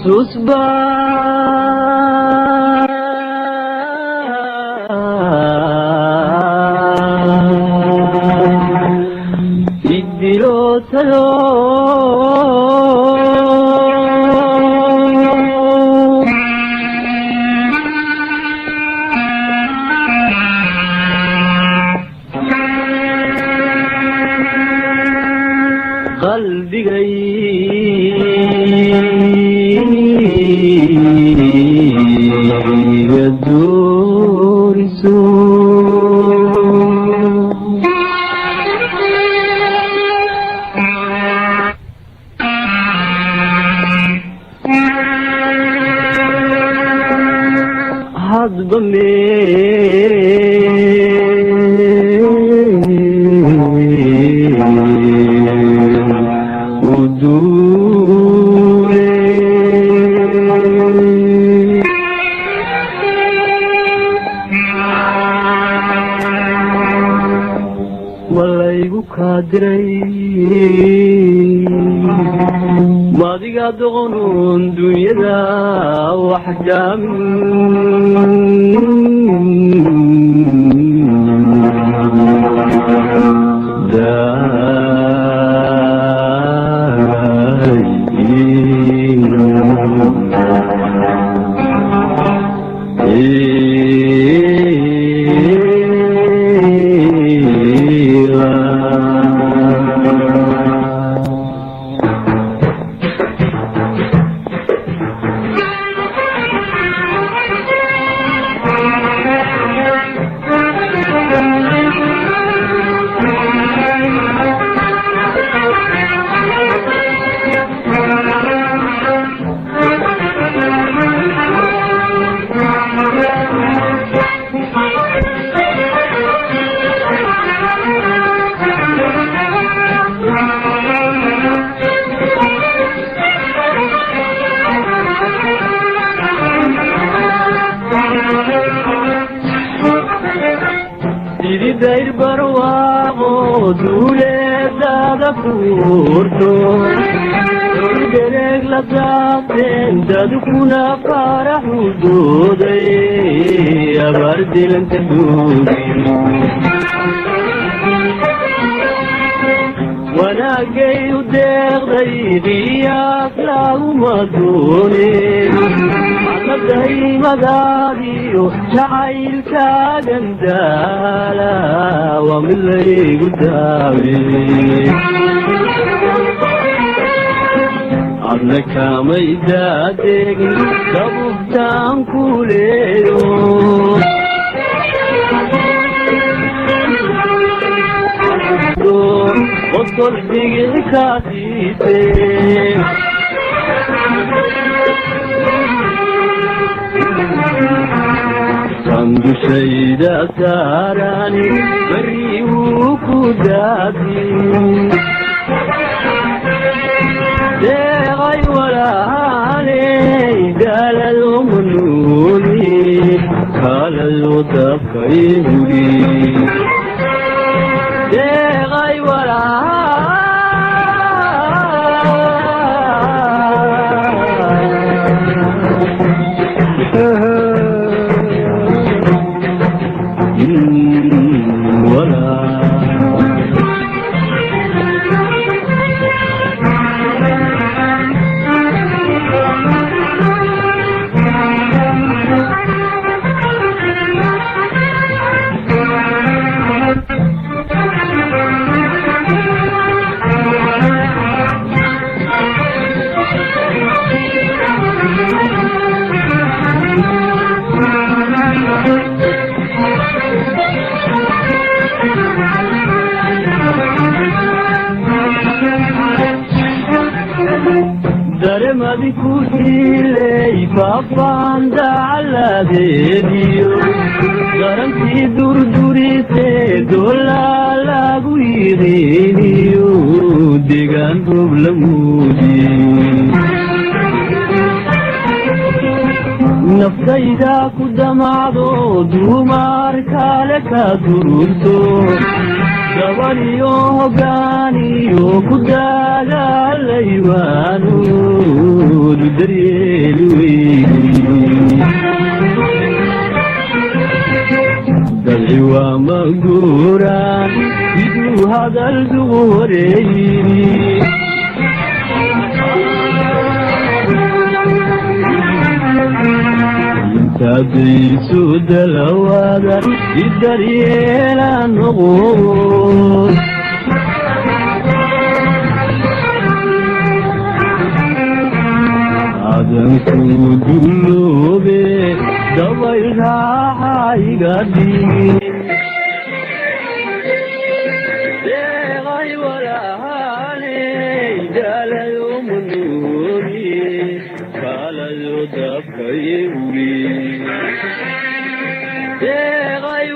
حسوس يدلو قلبي يدور حضب ماضي قادقون دنيا وحجام دير برواقو دولة دادا فورتو درق لطاقين دادو كنا فرح ودودي أبرد لن تدودي وانا قيو ديغ ضيدي أكلاو مدوني مدهي مداديو شعيل كاقندالا ومن لي قدامي عنك ميدادك كبفتان كوليو وصل بيك كاسيتي صندو شيدا ساراني بريوكو دادي ديغي ولا هاني قال المنوني قال الوطفيولي ديغي ولا درمدي كوسيلي باباندا على ديديو درمتي دردوري دولا لاغو يغينيو ديغان بروبلمودي نفسيدا كدمعدو دومار كالكا درورتو gabadhiyo hoggaaniyo ku dagaalaywaanoodu daryeeli weyni dabci waa maguuraan iduu hadal dugu horeeyni intaadaysu dalawaada idaryeela noqon adanku dulloobe dabay raaxa iga dhigi deeqay walaaley daalayo manuuri kaalayo dabkay uri deeqay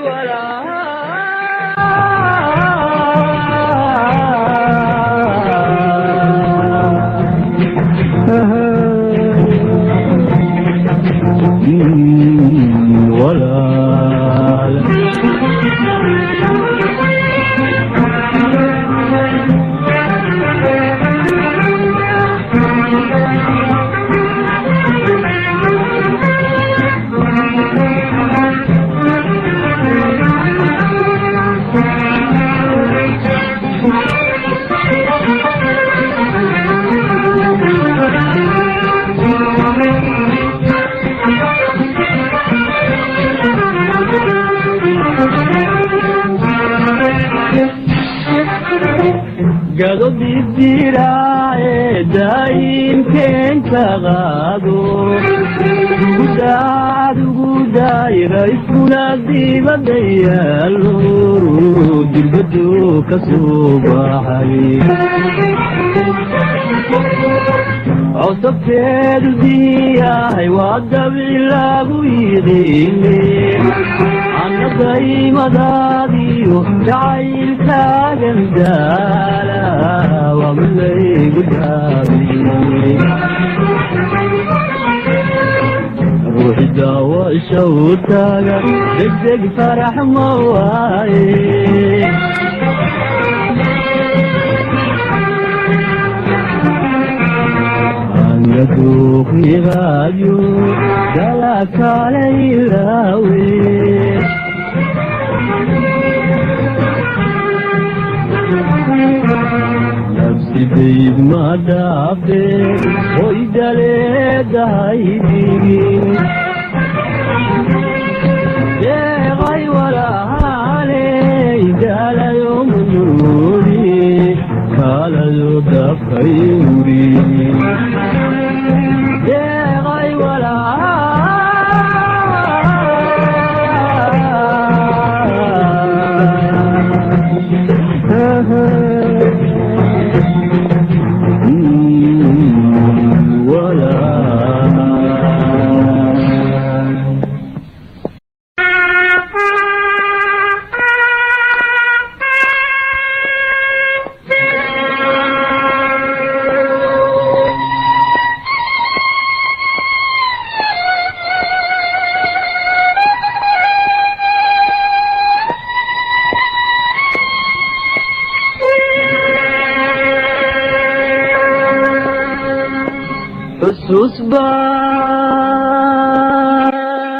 gado biddiraaye daayinkeenta qaado ugu daayira iskuna dibadda yaallo dirbado ka soo baxay cosabteedu diyahay waa dabici lagu yiqiine annadaymadaadiyo jacaylkaagan daala waa midlaygu daabiye ruuxi daawasha u taaga degdeg farax ma waaye angaduuqigaayo dala kale ilaawe nafsidayd ma dhaafe hoy daleedahaydigi deeqay walaaley daalayo manuuri kaalayo dabkay uri deeqay xusuus baa